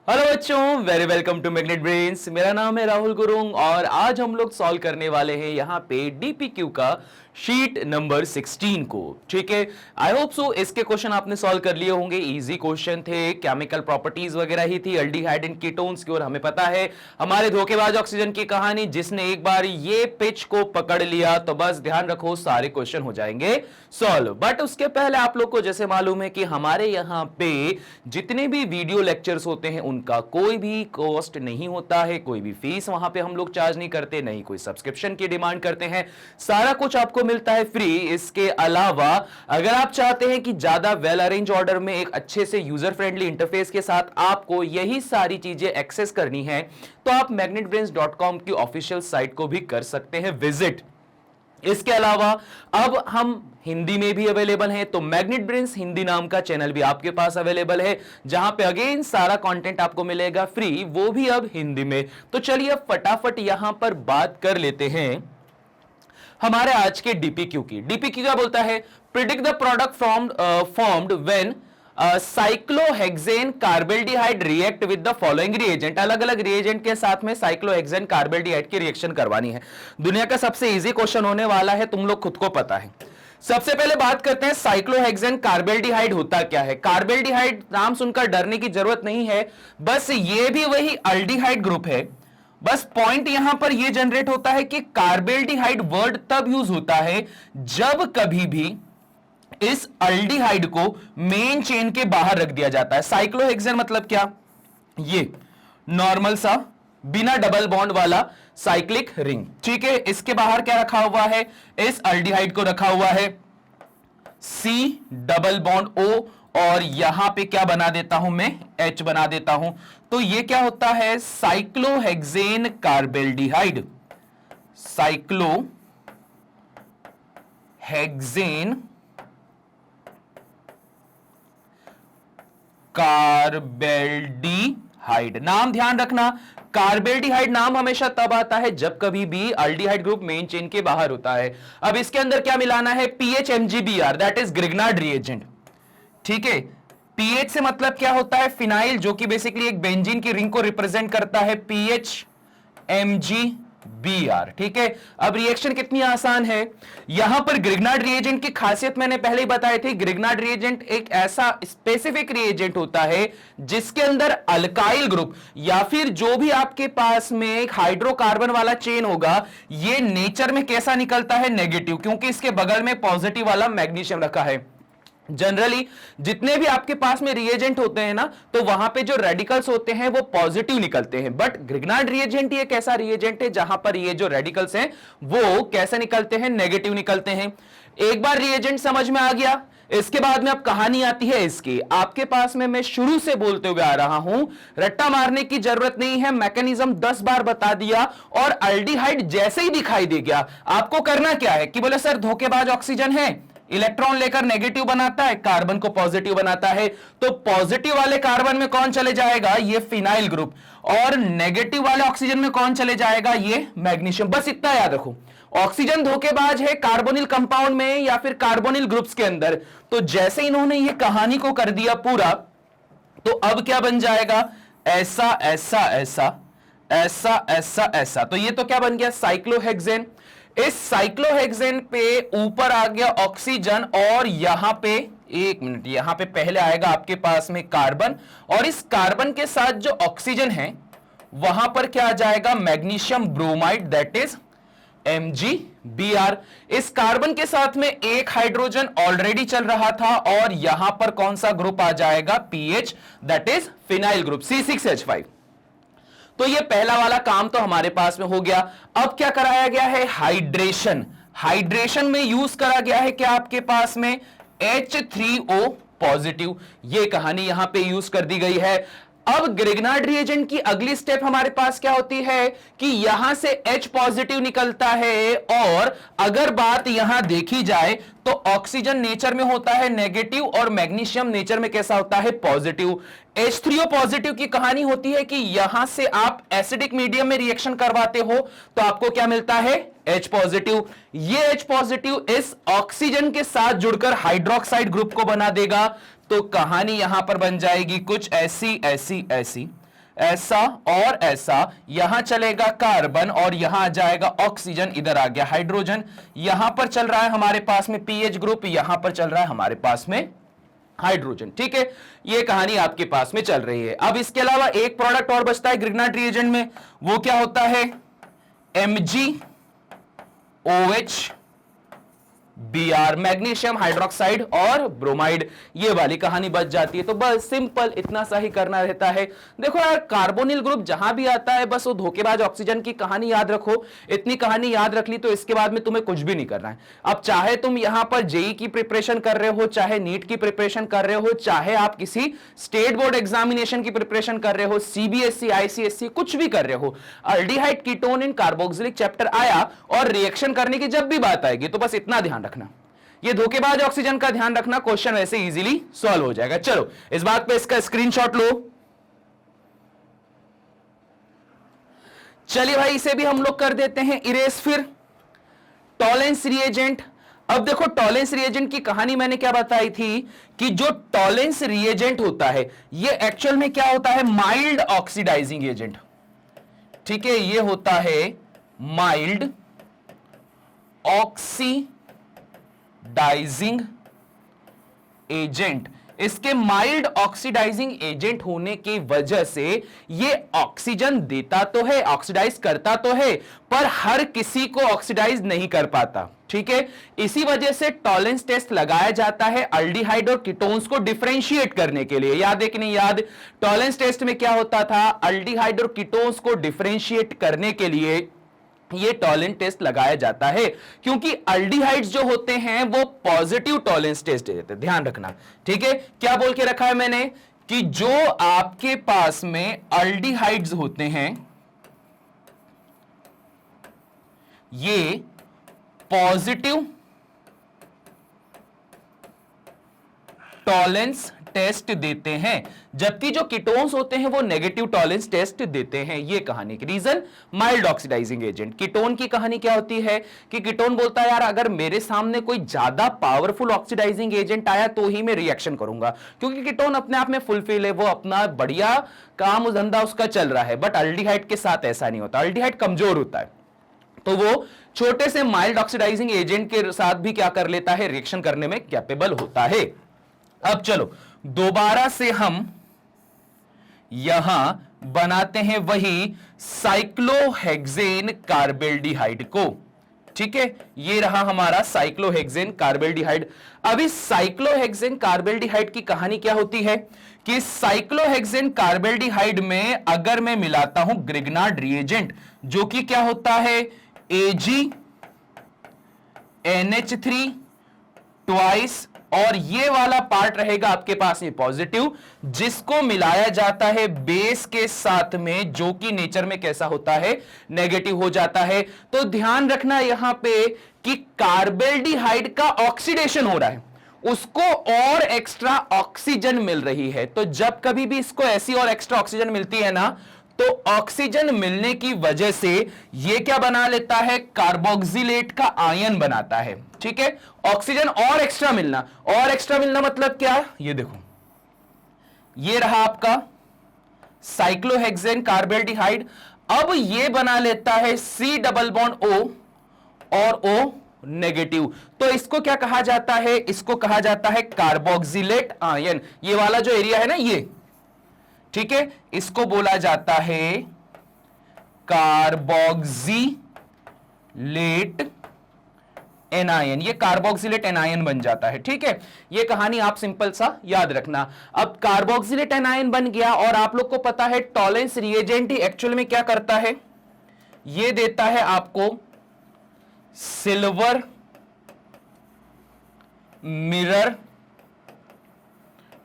Hello बच्चों, very welcome to magnet brains. मेरा नाम है राहुल गुरुंग और आज हम लोग सॉल्व करने वाले हैं यहाँ पे डीपीक्यू का शीट नंबर 16 को। ठीक है, आई होप सो इसके क्वेश्चन आपने सॉल्व कर लिए होंगे। इजी क्वेश्चन थे, केमिकल प्रॉपर्टीज वगैरह ही थी, एल्डिहाइड एंड कीटोन्स की। और हमें पता है हमारे धोखेबाज ऑक्सीजन की कहानी, जिसने एक बार ये पिच को पकड़ लिया तो बस ध्यान रखो सारे क्वेश्चन हो जाएंगे सॉल्व। बट उसके पहले आप लोग को जैसे मालूम है कि हमारे यहाँ पे जितने भी वीडियो लेक्चर्स होते हैं उनका कोई भी कॉस्ट नहीं होता है, कोई भी फीस वहां पे हम लोग चार्ज नहीं करते, नहीं कोई सब्सक्रिप्शन की डिमांड करते हैं, सारा कुछ आपको मिलता है फ्री। इसके अलावा अगर आप चाहते हैं कि ज्यादा वेल अरेंज ऑर्डर में एक अच्छे से यूजर फ्रेंडली इंटरफेस के साथ आपको यही सारी चीजें एक्सेस करनी है तो आप magnetbrains.com की ऑफिशियल साइट को भी कर सकते हैं विजिट। इसके अलावा अब हम हिंदी में भी अवेलेबल हैं, तो मैग्नेट ब्रेन्स हिंदी नाम का चैनल भी आपके पास अवेलेबल है, जहां पे अगेन सारा कंटेंट आपको मिलेगा फ्री, वो भी अब हिंदी में। तो चलिए अब फटाफट यहां पर बात कर लेते हैं हमारे आज के डीपीक्यू की। डीपीक्यू क्या बोलता है? Predict the product formed when cyclohexane carbaldehyde react with the following reagent. अलग अलग रिएजेंट के साथ में साइक्लोहेक्सेन कार्बेल्डिहाइड की रिएक्शन करवानी है। दुनिया का सबसे इजी क्वेश्चन होने वाला है, तुम लोग खुद को पता है। सबसे पहले बात करते हैं साइक्लोहेक्सेन कार्बेल्डिहाइड होता क्या है। कार्बेल्डिहाइड नाम सुनकर डरने की जरूरत नहीं है, बस ये भी वही अल्डिहाइड ग्रुप है। बस पॉइंट यहां पर यह जनरेट होता है कि कार्बेल्डिहाइड वर्ड तब यूज होता है जब कभी भी इस अल्डिहाइड को मेन चेन के बाहर रख दिया जाता है। साइक्लोहेक्सेन मतलब क्या? ये नॉर्मल सा बिना डबल बॉन्ड वाला साइक्लिक रिंग। ठीक है, इसके बाहर क्या रखा हुआ है? इस अल्डिहाइड को रखा हुआ है C डबल बॉन्ड O, और यहां पे क्या बना देता हूं मैं? H बना देता हूं। तो ये क्या होता है? Cyclohexane carbaldehyde. Cyclohexane carbaldehyde. नाम ध्यान रखना, कार्बेल्डिहाइड नाम हमेशा तब आता है जब कभी भी अल्डिहाइड ग्रुप मेन चेन के बाहर होता है। अब इसके अंदर क्या मिलाना है? PHMgBr, that is Grignard reagent. ठीक है, पीएच से मतलब क्या होता है? फिनाइल, जो कि बेसिकली एक बेंजीन की रिंग को रिप्रेजेंट करता है, PHMgBr। ठीक है, अब रिएक्शन कितनी आसान है। यहां पर ग्रिग्नार्ड रिएजेंट की खासियत मैंने पहले ही बताई थी। ग्रिग्नार्ड रिएजेंट एक ऐसा स्पेसिफिक रिएजेंट होता है जिसके अंदर अल्काइल ग्रुप या फिर जो भी आपके पास में एक हाइड्रोकार्बन वाला चेन होगा, ये नेचर में कैसा निकलता है? नेगेटिव, क्योंकि इसके बगल में पॉजिटिव वाला मैग्नीशियम रखा है। जनरली जितने भी आपके पास में रिएजेंट होते हैं ना, तो वहां पे जो रेडिकल्स होते हैं वो पॉजिटिव निकलते हैं। बट ग्रिग्नार्ड रिएजेंट ये कैसा रिएजेंट है जहां पर ये जो रेडिकल्स हैं वो कैसे निकलते हैं? नेगेटिव निकलते हैं। एक बार रिएजेंट समझ में आ गया, इसके बाद में अब कहानी आती है इसकी। आपके पास में मैं शुरू से बोलते हुए आ रहा हूं, रट्टा मारने की जरूरत नहीं है, मैकेनिज्म 10 बार बता दिया और अल्डिहाइड जैसे ही दिखाई दे गया, आपको करना क्या है कि बोले सर धोखेबाज ऑक्सीजन है, इलेक्ट्रॉन लेकर नेगेटिव बनाता है, कार्बन को पॉजिटिव बनाता है, तो पॉजिटिव वाले कार्बन में कौन चले जाएगा? ये फिनाइल ग्रुप। और नेगेटिव वाले ऑक्सीजन में कौन चले जाएगा? ये मैग्नीशियम। बस इतना याद रखो, ऑक्सीजन धोखेबाज है कार्बोनिल कंपाउंड में या फिर कार्बोनिल ग्रुप्स के अंदर। तो जैसे इन्होंने ये कहानी को कर दिया पूरा, तो अब क्या बन जाएगा? ऐसा ऐसा ऐसा ऐसा ऐसा ऐसा। तो ये तो क्या बन गया? साइक्लोहेक्सेन। इस साइक्लोहेक्सेन पे ऊपर आ गया ऑक्सीजन, और यहां पे एक मिनट, यहां पे पहले आएगा आपके पास में कार्बन, और इस कार्बन के साथ जो ऑक्सीजन है वहां पर क्या आ जाएगा? Magnesium bromide, that is MgBr। इस कार्बन के साथ में एक हाइड्रोजन ऑलरेडी चल रहा था, और यहां पर कौन सा ग्रुप आ जाएगा? PH, that is phenyl group, C6H5। तो ये पहला वाला काम तो हमारे पास में हो गया। अब क्या कराया गया है? हाइड्रेशन। हाइड्रेशन में यूज करा गया है क्या? आपके पास में H3O पॉजिटिव। ये कहानी यहां पे यूज कर दी गई है। अब ग्रिग्नार्ड रिएजेंट की अगली स्टेप हमारे पास क्या होती है कि यहां से H पॉजिटिव निकलता है, और अगर बात यहां देखी जाए तो ऑक्सीजन नेचर में होता है नेगेटिव और मैग्नीशियम नेचर में कैसा होता है? पॉजिटिव। H3O पॉजिटिव की कहानी होती है कि यहां से आप एसिडिक मीडियम में रिएक्शन करवाते हो तो आपको क्या मिलता है? H positive. ये H पॉजिटिव इस ऑक्सीजन के साथ जुड़कर हाइड्रोक्साइड ग्रुप को बना देगा। तो कहानी यहां पर बन जाएगी कुछ ऐसी ऐसी ऐसी। ऐसा और ऐसा, यहां चलेगा कार्बन और यहां आ जाएगा ऑक्सीजन, इधर आ गया हाइड्रोजन, यहां पर चल रहा है हमारे पास में पीएच ग्रुप, यहां पर चल रहा है हमारे पास में हाइड्रोजन। ठीक है, यह कहानी आपके पास में चल रही है। अब इसके अलावा एक प्रोडक्ट और बचता है ग्रिग्नार्ड रिएजेंट में, वो क्या होता है, MgOH Br, मैग्नीशियम हाइड्रोक्साइड और ब्रोमाइड, ये वाली कहानी बच जाती है। तो बस सिंपल इतना सा ही करना रहता है। देखो यार, कार्बोनिल ग्रुप जहां भी आता है बस वो धोखेबाज ऑक्सीजन की कहानी याद रखो। इतनी कहानी याद रख ली तो इसके बाद में तुम्हें कुछ भी नहीं करना है। अब चाहे तुम यहां पर जेई की प्रिपरेशन कर रहे हो, चाहे नीट की प्रिपरेशन कर रहे हो, चाहे आप किसी स्टेट बोर्ड एग्जामिनेशन की प्रिपरेशन कर रहे हो, सीबीएसई आईसीएसई कुछ भी कर रहे हो, अल्डिहाइड कीटोन इन कार्बोक्सिलिक चैप्टर आया और रिएक्शन करने की जब भी बात आएगी तो बस इतना ध्यान रखना, ये धोखेबाज ऑक्सीजन का ध्यान रखना, क्वेश्चन वैसे इजीली सॉल्व हो जाएगा। चलो इस बात पे इसका स्क्रीनशॉट लो। चलिए भाई, इसे भी हम लोग कर देते हैं इरेज। फिर टॉलेंस रिएजेंट। अब देखो टॉलेंस रिएजेंट की कहानी मैंने क्या बताई थी कि जो टॉलेंस रिएजेंट होता है ये एक्चुअल में क्या होता है, माइल्ड ऑक्सीडाइजिंग एजेंट। ठीक है, ये होता है माइल्ड ऑक्सीडाइजिंग एजेंट। इसके माइल्ड ऑक्सीडाइजिंग एजेंट होने की वजह से ये ऑक्सीजन देता तो है, ऑक्सीडाइज करता तो है, पर हर किसी को ऑक्सीडाइज नहीं कर पाता। ठीक है, इसी वजह से टॉलेंस टेस्ट लगाया जाता है अल्डिहाइड और कीटोन्स को डिफरेंशिएट करने के लिए। याद है कि नहीं याद? टॉलेंस टेस्ट में क्या होता था, अल्डिहाइड और कीटोन्स को डिफरेंशिएट करने के लिए ये टॉलेंस टेस्ट लगाया जाता है, क्योंकि अल्डिहाइड्स जो होते हैं वो पॉजिटिव टॉलेंस टेस्ट देते हैं, ध्यान रखना। ठीक है, क्या बोल के रखा है मैंने कि जो आपके पास में अल्डिहाइड्स होते हैं ये पॉजिटिव टॉलेंस टेस्ट देते हैं, जबकि जो कीटोन्स होते हैं वो नेगेटिव टॉलेंस टेस्ट देते हैं। ये कहानी की reagent mild oxidising agent. Ketone की कहानी क्या होती है कि कीटोन बोलता है यार अगर मेरे सामने कोई ज्यादा पावरफुल ऑक्सीडाइजिंग एजेंट आया तो ही मैं रिएक्शन करूंगा, क्योंकि कीटोन अपने आप में फुलफिल है, वो अपना बढ़िया काम धंधा उसका चल रहा है। बट अल्डिहाइड के साथ ऐसा नहीं होता, अल्डिहाइड कमजोर होता है, तो वो छोटे से माइल्ड ऑक्सीडाइजिंग एजेंट के साथ भी क्या कर लेता है, रिएक्शन करने में कैपेबल होता है। अब चलो दोबारा से हम यहां बनाते हैं वही साइक्लोहेक्सेन कार्बेल्डिहाइड को। ठीक है, ये रहा हमारा साइक्लोहेक्सेन कार्बेल्डिहाइड। अब इस साइक्लोहेक्सेन कार्बेल्डिहाइड की कहानी क्या होती है कि साइक्लोहेक्सेन कार्बेल्डिहाइड में अगर मैं मिलाता हूं ग्रिग्नार्ड रिएजेंट, जो कि क्या होता है AgNH3 ट्वाइस, और ये वाला पार्ट रहेगा आपके पास में पॉजिटिव, जिसको मिलाया जाता है बेस के साथ में, जो कि नेचर में कैसा होता है, नेगेटिव हो जाता है। तो ध्यान रखना यहां पे कि कार्बेल्डिहाइड का ऑक्सीडेशन हो रहा है, उसको और एक्स्ट्रा ऑक्सीजन मिल रही है। तो जब कभी भी इसको ऐसी और एक्स्ट्रा ऑक्सीजन मिलती है ना, तो ऑक्सीजन मिलने की वजह से ये क्या बना लेता है, कार्बोक्सिलेट का आयन बनाता है। ठीक है, ऑक्सीजन और एक्स्ट्रा मिलना, और एक्स्ट्रा मिलना मतलब क्या, ये देखो ये रहा आपका साइक्लोहेक्सेन कार्बेल्डिहाइड। अब ये बना लेता है C डबल बॉन्ड O और O नेगेटिव। तो इसको क्या कहा जाता है, इसको कहा जाता है कार्बोक्सिलेट आयन। ये वाला जो एरिया है ना ये, ठीक है, इसको बोला जाता है कार्बोक्सिलेट एनायन। ये कार्बोक्सिलेट एनायन बन जाता है। ठीक है, ये कहानी आप सिंपल सा याद रखना। अब कार्बोक्सिलेट एनायन बन गया, और आप लोग को पता है टॉलेंस रिएजेंट ही एक्चुअल में क्या करता है, ये देता है आपको सिल्वर मिरर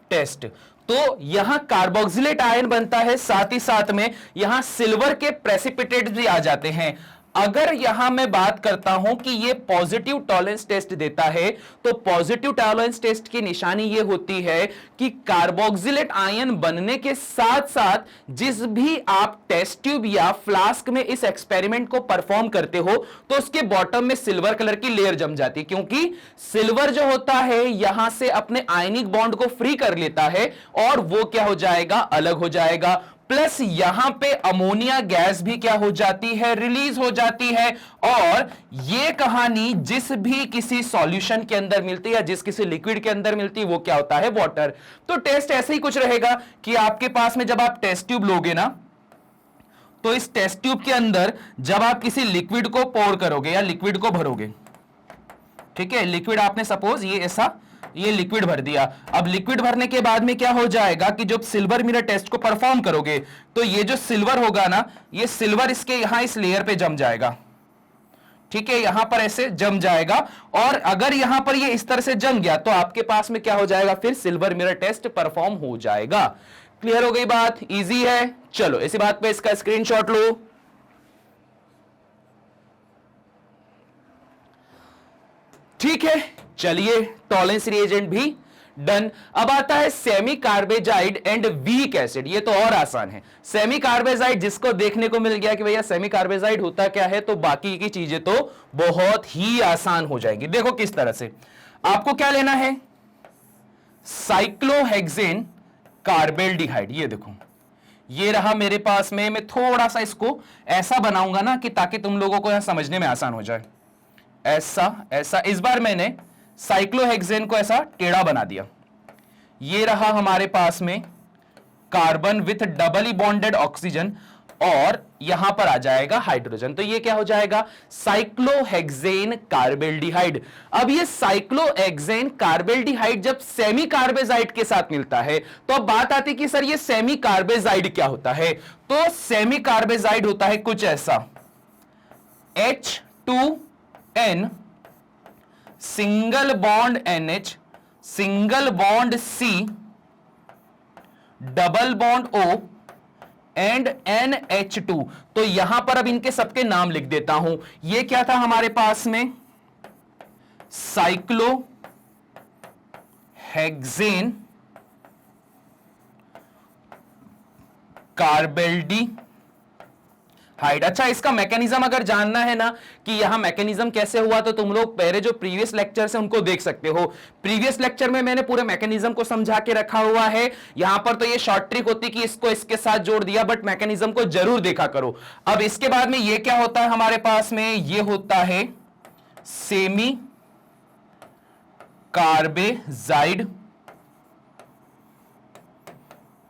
टेस्ट। तो यहां कार्बोक्सिलेट आयन बनता है, साथ ही साथ में यहां सिल्वर के प्रेसिपिटेट्स भी आ जाते हैं। अगर यहां मैं बात करता हूं कि ये पॉजिटिव टॉलेंस टेस्ट देता है, तो पॉजिटिव टॉलेंस टेस्ट की निशानी ये होती है कि कार्बोक्सिलेट आयन बनने के साथ साथ जिस भी आप टेस्ट ट्यूब या फ्लास्क में इस एक्सपेरिमेंट को परफॉर्म करते हो, तो उसके बॉटम में सिल्वर कलर की लेयर जम जाती है, क्योंकि सिल्वर जो होता है यहां से अपने आयनिक बॉन्ड को फ्री कर लेता है और वो क्या हो जाएगा, अलग हो जाएगा। प्लस यहां पे अमोनिया गैस भी क्या हो जाती है, रिलीज हो जाती है। और यह कहानी जिस भी किसी सॉल्यूशन के अंदर मिलती है या जिस किसी लिक्विड के अंदर मिलती है वो क्या होता है, वाटर। तो टेस्ट ऐसे ही कुछ रहेगा कि आपके पास में जब आप टेस्ट ट्यूब लोगे ना, तो इस टेस्ट ट्यूब के अंदर जब आप किसी लिक्विड को पोर करोगे या लिक्विड को भरोगे, ठीक है, लिक्विड आपने सपोज ये ऐसा ये लिक्विड भर दिया। अब लिक्विड भरने के बाद में क्या हो जाएगा कि जब सिल्वर मिरर टेस्ट को परफॉर्म करोगे तो ये जो सिल्वर होगा ना, ये सिल्वर इसके यहां इस लेयर पे जम जाएगा, ठीक है, यहां पर ऐसे जम जाएगा। और अगर यहां पर ये इस तरह से जम गया तो आपके पास में क्या हो जाएगा, फिर सिल्वर मिरर टेस्ट परफॉर्म हो जाएगा। क्लियर हो गई बात, इजी है। चलो इसी बात पे इसका स्क्रीनशॉट लो। ठीक है, चलिए टॉलेंस रिएजेंट भी डन। अब आता है semi carbazide and weak acid. ये तो और आसान है। सेमी कार्बेजाइड जिसको देखने को मिल गया कि भैया सेमी कार्बेजाइड होता क्या है, तो बाकी की चीजें तो बहुत ही आसान हो जाएंगी। देखो किस तरह से, आपको क्या लेना है, साइक्लोहेक्सेन कार्बेल्डिहाइड। ये देखो, ये रहा मेरे पास में। मैं थोड़ा सा इसको ऐसा बनाऊंगा ना कि ताकि तुम लोगों को यहां समझने में आसान हो जाए। ऐसा ऐसा, इस बार मैंने साइक्लोहेक्सेन को ऐसा टेढ़ा बना दिया। ये रहा हमारे पास में carbon with doubly bonded oxygen और यहां पर आ जाएगा हाइड्रोजन। तो ये क्या हो जाएगा, साइक्लोहेक्सेन कार्बेल्डिहाइड। अब ये साइक्लोहेक्सेन कार्बेल्डिहाइड जब सेमी कार्बेजाइड के साथ मिलता है तो अब बात आती कि सर ये सेमी कार्बेजाइड क्या होता है। तो सेमी कार्बेजाइड होता है कुछ ऐसा, H2N single bond NH single bond C double bond O and NH2। तो यहां पर अब इनके सबके नाम लिख देता हूं। ये क्या था हमारे पास में, साइक्लोहेक्सेन कार्बेल्डिहाइड। अच्छा, इसका मैकेनिज्म अगर जानना है ना कि यहां मैकेनिज्म कैसे हुआ, तो तुम लोग पहले जो प्रीवियस लेक्चर से उनको देख सकते हो। प्रीवियस लेक्चर में मैंने पूरे मैकेनिज्म को समझा के रखा हुआ है। यहां पर तो ये शॉर्ट ट्रिक होती कि इसको इसके साथ जोड़ दिया, बट मैकेनिज्म को जरूर देखा करो। अब इसके बाद में ये क्या होता है हमारे पास में, ये होता है सेमी कार्बेजाइड।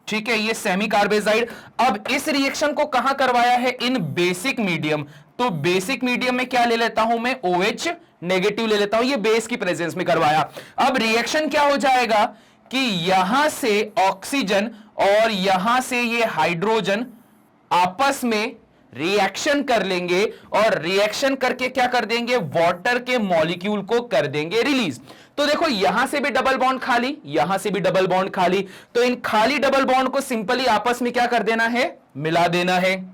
ठीक है, ये सेमी कार्बेजाइड। अब इस रिएक्शन को कहां करवाया है, इन बेसिक मीडियम। तो बेसिक मीडियम में क्या ले लेता हूं मैं, OH नेगेटिव ले लेता हूं, ये बेस की प्रेजेंस में करवाया। अब रिएक्शन क्या हो जाएगा कि यहां से ऑक्सीजन और यहां से ये हाइड्रोजन आपस में रिएक्शन कर लेंगे और रिएक्शन करके क्या कर देंगे, वाटर के मॉलिक्यूल को कर देंगे रिलीज। तो देखो यहां से भी डबल बॉन्ड खाली, यहां से भी डबल बॉन्ड खाली। तो इन खाली डबल बॉन्ड को सिंपली आपस में क्या कर देना है, मिला देना है।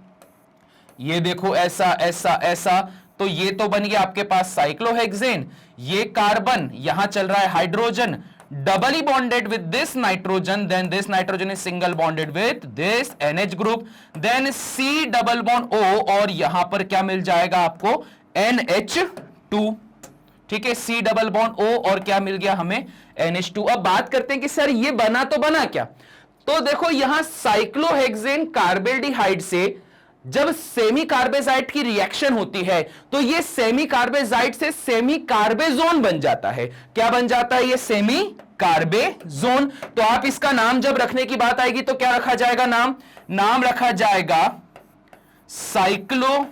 ये देखो ऐसा ऐसा ऐसा। तो ये तो बन गया आपके पास साइक्लोहेक्सेन। ये कार्बन, यहां चल रहा है hydrogen doubly bonded with this nitrogen, then this nitrogen is single bonded with this NH group, then C double bond O और यहां पर क्या मिल जाएगा आपको, NH2। ठीक है, C डबल बॉन्ड O और क्या मिल गया हमें, NH2। अब बात करते हैं कि सर ये बना तो बना क्या। तो देखो यहां साइक्लोहेक्सेन कार्बेल्डिहाइड से जब सेमी कार्बेजाइड की रिएक्शन होती है तो ये सेमी कार्बेजाइड से सेमी कार्बेजोन बन जाता है। क्या बन जाता है, ये सेमी कार्बेजोन। तो आप इसका नाम जब रखने की बात आएगी तो क्या रखा जाएगा, नाम रखा जाएगा साइक्लोहेक्सेन,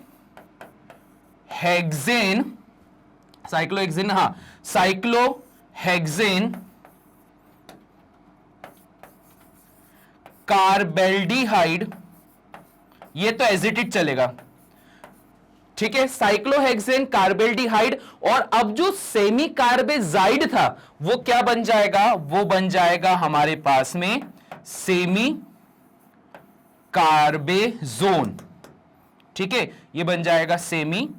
साइक्लोहेक्सेन कार्बेल्डिहाइड। ये तो एज इट चलेगा। ठीक है, साइक्लोहेक्सेन कार्बेल्डिहाइड। और अब जो सेमी कार्बेजाइड था वो क्या बन जाएगा, वो बन जाएगा हमारे पास में सेमी कार्बेजोन। ठीक है, ये बन जाएगा सेमी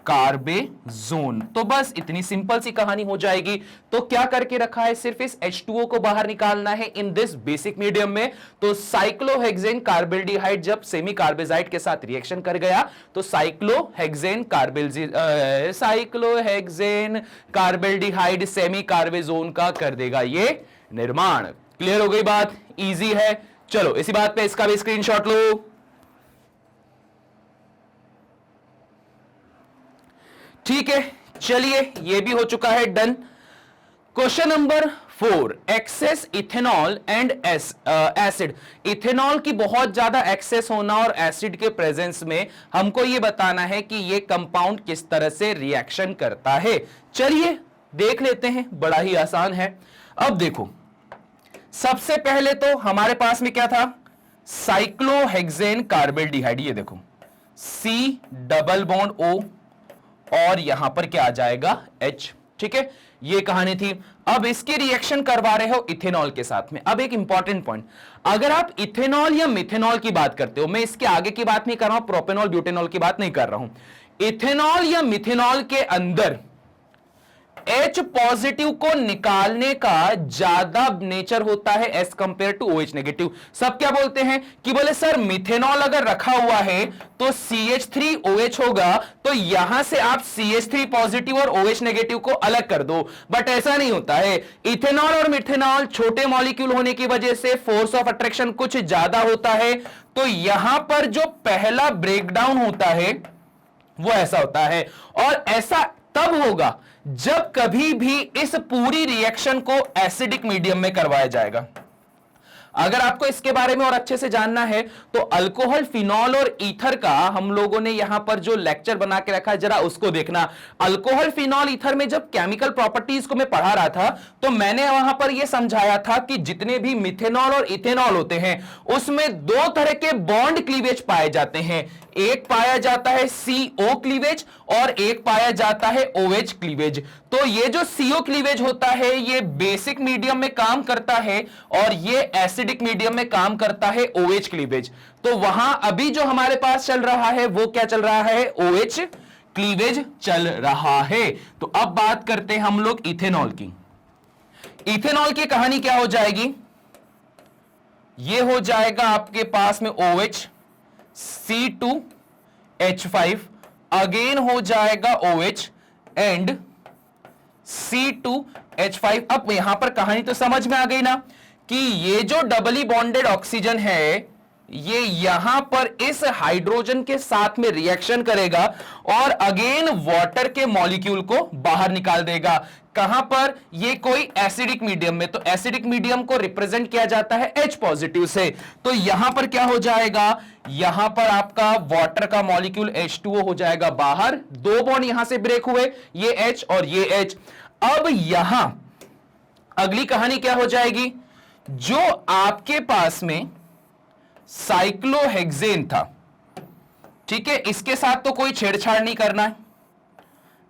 कार्बेजोन। तो बस इतनी सिंपल सी कहानी हो जाएगी। तो क्या करके रखा है, सिर्फ इस H2O को बाहर निकालना है इन दिस बेसिक मीडियम में। तो साइक्लोहेक्सेन कार्बेल्डिहाइड जब सेमी कार्बेजाइड के साथ रिएक्शन कर गया तो साइक्लोहेक्सेन कार्बेल्डिहाइड सेमी कार्बेजोन का कर देगा ये निर्माण। क्लियर हो गई बात, इजी है। चलो इसी बात पे इसका भी स्क्रीनशॉट लो। ठीक है, चलिए ये भी हो चुका है done. Question number 4, excess ethanol and acid. Ethanol की बहुत ज्यादा एक्सेस होना और एसिड के प्रेजेंस में हमको यह बताना है कि यह कंपाउंड किस तरह से रिएक्शन करता है। चलिए देख लेते हैं, बड़ा ही आसान है। अब देखो, सबसे पहले तो हमारे पास में क्या था, साइक्लोहेक्सेन कार्बेल्डिहाइड। ये देखो C डबल बॉन्ड O और यहां पर क्या आ जाएगा H। ठीक है, ये कहानी थी। अब इसकी रिएक्शन करवा रहे हो इथेनॉल के साथ में। अब एक इंपॉर्टेंट पॉइंट, अगर आप इथेनॉल या मिथेनॉल की बात करते हो, मैं इसके आगे की बात नहीं कर रहा हूं, प्रोपेनॉल ब्यूटेनॉल की बात नहीं कर रहा हूं। इथेनॉल या मिथेनॉल के अंदर H पॉजिटिव को निकालने का ज्यादा नेचर होता है as compare to OH negative. सब क्या बोलते हैं कि बोले सर मिथेनॉल अगर रखा हुआ है तो CH3OH होगा, तो यहां से आप CH3 पॉजिटिव और OH नेगेटिव को अलग कर दो। बट ऐसा नहीं होता है। इथेनॉल और मिथेनॉल छोटे मॉलिक्यूल होने की वजह से फोर्स ऑफ अट्रैक्शन कुछ ज्यादा होता है, तो यहां पर जो पहला ब्रेकडाउन होता है वो ऐसा होता है। और ऐसा तब होगा जब कभी भी इस पूरी रिएक्शन को एसिडिक मीडियम में करवाया जाएगा। अगर आपको इसके बारे में और अच्छे से जानना है तो अल्कोहल, फिनॉल और ईथर का हम लोगों ने यहां पर जो लेक्चर बना के रखा है, जरा उसको देखना। अल्कोहल, फिनॉल, ईथर में जब केमिकल प्रॉपर्टीज को मैं पढ़ा रहा था तो मैंने वहां पर यह समझाया था कि जितने भी मिथेनॉल और इथेनॉल होते हैं उसमें दो तरह के बॉन्ड क्लीवेज पाए जाते हैं। एक पाया जाता है CO क्लीवेज और एक पाया जाता है OH क्लीवेज। तो ये जो CO क्लीवेज होता है ये बेसिक मीडियम में काम करता है और ये एसिडिक मीडियम में काम करता है OH क्लीवेज। तो वहां अभी जो हमारे पास चल रहा है वो क्या चल रहा है, OH क्लीवेज चल रहा है। तो अब बात करते हैं हम लोग इथेनॉल की। इथेनॉल की कहानी क्या हो जाएगी, ये हो जाएगा आपके पास में OH C2H5, अगेन हो जाएगा OH एंड C2H5। अब यहां पर कहानी तो समझ में आ गई ना कि ये जो डबली बॉन्डेड ऑक्सीजन है ये यहां पर इस हाइड्रोजन के साथ में रिएक्शन करेगा और अगेन वाटर के मॉलिक्यूल को बाहर निकाल देगा। कहां पर, ये कोई एसिडिक मीडियम में। तो एसिडिक मीडियम को रिप्रेजेंट किया जाता है H पॉजिटिव से। तो यहां पर क्या हो जाएगा, यहां पर आपका वाटर का मॉलिक्यूल H2O हो जाएगा बाहर, दो बॉन्ड यहां से ब्रेक हुए, ये H और ये H। अब यहां अगली कहानी क्या हो जाएगी, जो आपके पास में साइक्लोहेक्सेन था, ठीक है, इसके साथ तो कोई छेड़छाड़ नहीं करना है,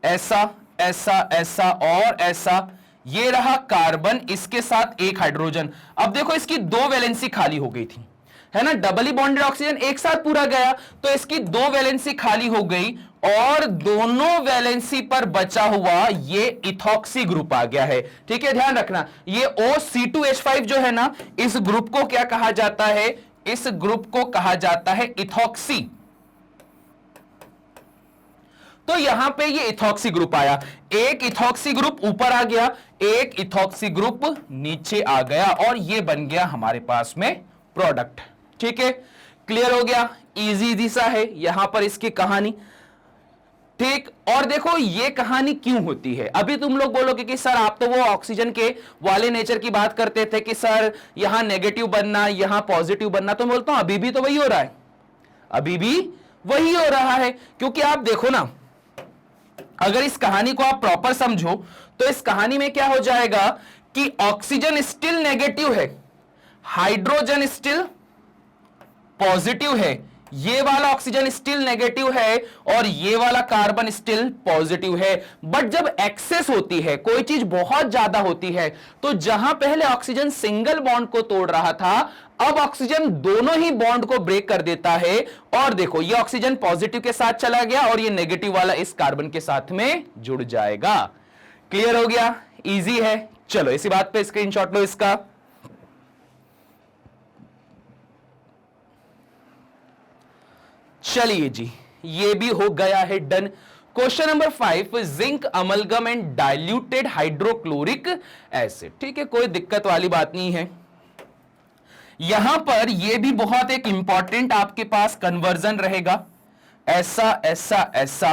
ऐसा ऐसा ऐसा और ऐसा, ये रहा कार्बन, इसके साथ एक हाइड्रोजन। अब देखो इसकी दो वैलेंसी खाली हो गई थी, है ना, डबली बॉन्डेड ऑक्सीजन एक साथ पूरा गया तो इसकी दो वैलेंसी खाली हो गई और दोनों वैलेंसी पर बचा हुआ ये इथॉक्सी ग्रुप आ गया है। ठीक है, ध्यान रखना ये OC2H5 जो है ना, इस ग्रुप को क्या कहा जाता है, इस ग्रुप को कहा जाता है इथॉक्सी। तो यहां पे ये इथॉक्सी ग्रुप आया, एक इथॉक्सी ग्रुप ऊपर आ गया, एक इथॉक्सी ग्रुप नीचे आ गया और ये बन गया हमारे पास में प्रोडक्ट। ठीक है, क्लियर हो गया, इजी दिशा है यहां पर इसकी कहानी। ठीक, और देखो ये कहानी क्यों होती है। अभी तुम लोग बोलोगे कि सर आप तो वो ऑक्सीजन के वाले नेचर की बात करते थे कि सर यहां नेगेटिव बनना यहां पॉजिटिव बनना, तो मैं बोलता हूं अभी भी तो वही हो रहा है, अभी भी वही हो रहा है। क्योंकि आप देखो ना, अगर इस कहानी को आप प्रॉपर समझो तो इस कहानी में क्या हो जाएगा कि ऑक्सीजन स्टिल नेगेटिव है, हाइड्रोजन स्टिल पॉजिटिव है, ये वाला ऑक्सीजन स्टिल नेगेटिव है और ये वाला कार्बन स्टिल पॉजिटिव है। बट जब एक्सेस होती है, कोई चीज बहुत ज्यादा होती है, तो जहां पहले ऑक्सीजन सिंगल बॉन्ड को तोड़ रहा था, अब ऑक्सीजन दोनों ही बॉन्ड को ब्रेक कर देता है और देखो ये ऑक्सीजन पॉजिटिव के साथ चला गया और ये नेगेटिव वाला इस कार्बन के साथ में जुड़ जाएगा। क्लियर हो गया, इजी है। चलो इसी बात पे स्क्रीनशॉट लो इसका। चलिए जी, ये भी हो गया है done. Question number 5, zinc amalgam and diluted hydrochloric acid. ठीक है, कोई दिक्कत वाली बात नहीं है। यहां पर यह भी बहुत एक इंपॉर्टेंट आपके पास कन्वर्जन रहेगा, ऐसा ऐसा ऐसा,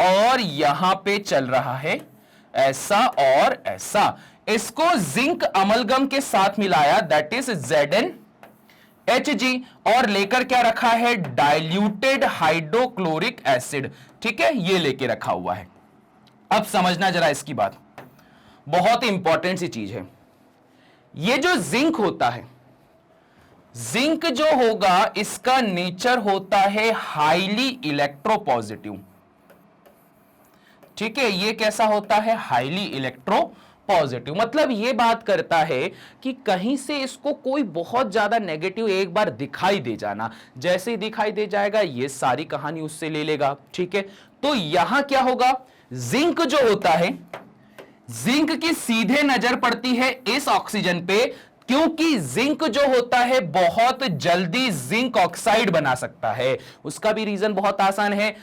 और यहां पे चल रहा है ऐसा और ऐसा। इसको जिंक अमलगम के साथ मिलाया, दैट इज ZnHg, और लेकर क्या रखा है, डाइल्यूटेड हाइड्रोक्लोरिक एसिड। ठीक है, ये लेके रखा हुआ है। अब समझना जरा इसकी बात, बहुत इंपॉर्टेंट सी चीज है। ये जो जिंक होता है, जिंक जो होगा इसका नेचर होता है हाईली इलेक्ट्रोपॉजिटिव। ठीक है, ये कैसा होता है, हाईली इलेक्ट्रोपॉजिटिव। मतलब ये बात करता है कि कहीं से इसको कोई बहुत ज्यादा नेगेटिव एक बार दिखाई दे जाना, जैसे ही दिखाई दे जाएगा ये सारी कहानी उससे ले लेगा। ठीक है, तो यहां क्या होगा, जिंक जो होता है, जिंक की सीधे नजर पड़ती है इस ऑक्सीजन पे, क्योंकि जिंक जो होता है बहुत जल्दी जिंक ऑक्साइड बना सकता है। उसका भी रीजन बहुत आसान है,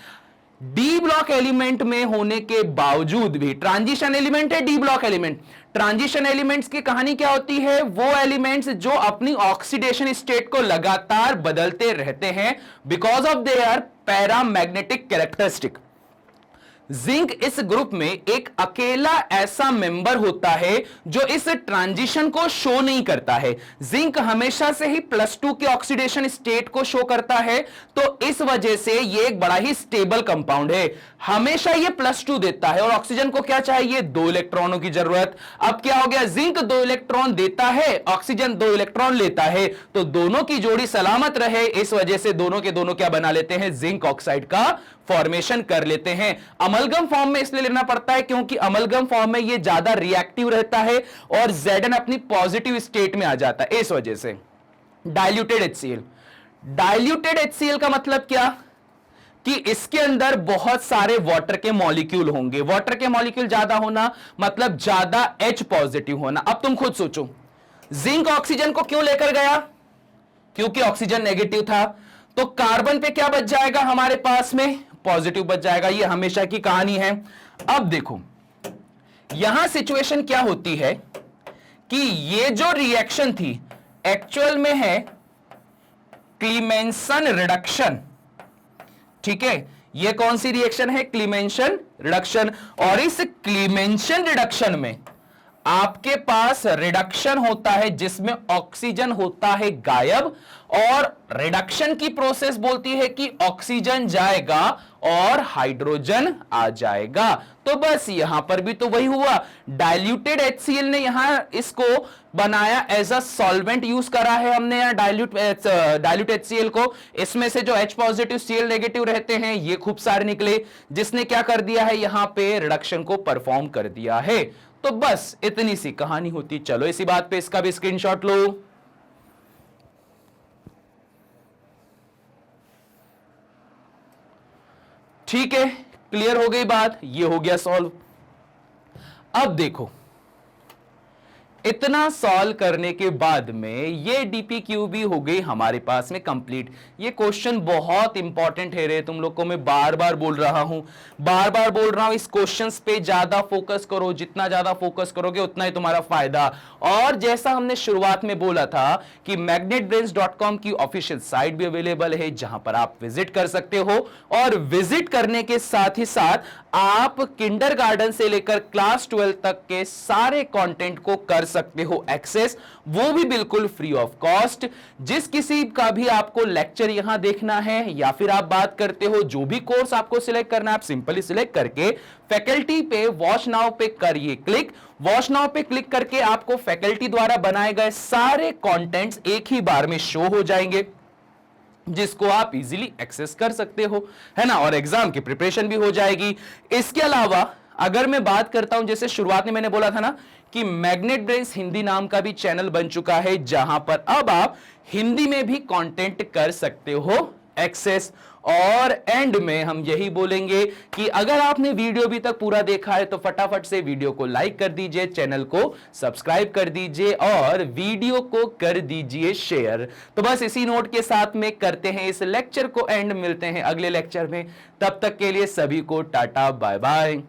डी ब्लॉक एलिमेंट में होने के बावजूद भी, ट्रांजिशन एलिमेंट है D block element, transition elements की कहानी क्या होती है, वो एलिमेंट्स जो अपनी ऑक्सीडेशन स्टेट को लगातार बदलते रहते हैं because of their paramagnetic characteristic. Zinc इस ग्रुप में एक अकेला ऐसा मेंबर होता है जो इस ट्रांजिशन को शो नहीं करता है। जिंक हमेशा से ही +2 के ऑक्सीडेशन स्टेट को शो करता है, तो इस वजह से ये एक बड़ा ही स्टेबल कंपाउंड है, हमेशा ये +2 देता है। और ऑक्सीजन को क्या चाहिए, 2 इलेक्ट्रॉनों की जरूरत। अब क्या हो गया, जिंक 2 इलेक्ट्रॉन देता है, ऑक्सीजन 2 इलेक्ट्रॉन लेता है, तो दोनों की जोड़ी सलामत रहे, इस वजह से दोनों के दोनों क्या बना लेते हैं, जिंक ऑक्साइड का फॉर्मेशन कर लेते हैं। अमलगम फॉर्म में इसलिए लेना पड़ता है क्योंकि अमलगम फॉर्म में ये ज्यादा रिएक्टिव रहता है और Zn अपनी पॉजिटिव स्टेट में आ जाता है, इस वजह से। डाइल्यूटेड HCl, डाइल्यूटेड HCl का मतलब क्या, कि इसके अंदर बहुत सारे वाटर के मॉलिक्यूल होंगे। वाटर के मॉलिक्यूल ज्यादा होना मतलब ज्यादा H पॉजिटिव होना। अब तुम खुद सोचो, जिंक ऑक्सीजन को क्यों लेकर गया, क्योंकि ऑक्सीजन नेगेटिव था, तो कार्बन पे क्या बच जाएगा हमारे पास में, पॉजिटिव बच जाएगा। ये हमेशा की कहानी है। अब देखो यहां सिचुएशन क्या होती है कि ये जो रिएक्शन थी एक्चुअल में है क्लीमेंसन रिडक्शन। ठीक है, ये कौन सी रिएक्शन है, क्लीमेंसन रिडक्शन। और इस क्लीमेंसन रिडक्शन में आपके पास रिडक्शन होता है जिसमें ऑक्सीजन होता है गायब, और रिडक्शन की प्रोसेस बोलती है कि ऑक्सीजन जाएगा और हाइड्रोजन आ जाएगा। तो बस यहां पर भी तो वही हुआ, डाइल्यूटेड HCl ने यहां इसको बनाया एज अ सॉल्वेंट यूज करा है हमने यहां डाइल्यूट HCl को। इसमें से जो H पॉजिटिव Cl नेगेटिव रहते हैं ये खूब सारे निकले, जिसने क्या कर दिया है, यहां पे रिडक्शन को परफॉर्म कर दिया है। तो बस इतनी सी कहानी होती। चलो इसी बात पे इसका भी स्क्रीनशॉट लो। ठीक है, क्लियर हो गई बात, ये हो गया सॉल्व। अब देखो इतना सॉल्व करने के बाद में ये DPQB हो गई हमारे पास में कंप्लीट। ये क्वेश्चन बहुत इंपॉर्टेंट है रे, तुम लोग को मैं बार बार बोल रहा हूं, बार बार बोल रहा हूं, इस क्वेश्चंस पे ज्यादा फोकस करो, जितना ज्यादा फोकस करोगे उतना ही तुम्हारा फायदा। और जैसा हमने शुरुआत में बोला था कि magnetbrains.com की ऑफिशियल साइट भी अवेलेबल है जहां पर आप विजिट कर सकते हो, और विजिट करने के साथ ही साथ आप किंडरगार्टन से लेकर क्लास 12 तक के सारे कंटेंट को कर सकते हो एक्सेस, वो भी बिल्कुल फ्री ऑफ कॉस्ट। जिस किसी का भी आपको लेक्चर यहां देखना है या फिर आप बात करते हो जो भी कोर्स आपको सिलेक्ट करना है, आप सिंपली सिलेक्ट करके फैकल्टी पे वॉच नाउ पे करिए क्लिक। वॉच नाउ पे क्लिक करके आपको फैकल्टी द्वारा बनाए गए सारे कंटेंट्स एक ही बार में शो हो जाएंगे, जिसको आप इजीली एक्सेस कर सकते हो, है ना, और एग्जाम की प्रिपरेशन भी हो जाएगी। इसके अलावा अगर मैं बात करता हूं, जैसे शुरुआत में मैंने बोला था ना कि मैग्नेट ब्रेन्स हिंदी नाम का भी चैनल बन चुका है जहां पर अब आप हिंदी में भी कंटेंट कर सकते हो एक्सेस। और एंड में हम यही बोलेंगे कि अगर आपने वीडियो अभी तक पूरा देखा है तो फटाफट से वीडियो को लाइक कर दीजिए, चैनल को सब्सक्राइब कर दीजिए और वीडियो को कर दीजिए शेयर। तो बस इसी नोट के साथ में करते हैं इस लेक्चर को एंड, मिलते हैं अगले लेक्चर में, तब तक के लिए सभी को टाटा बाय बाय।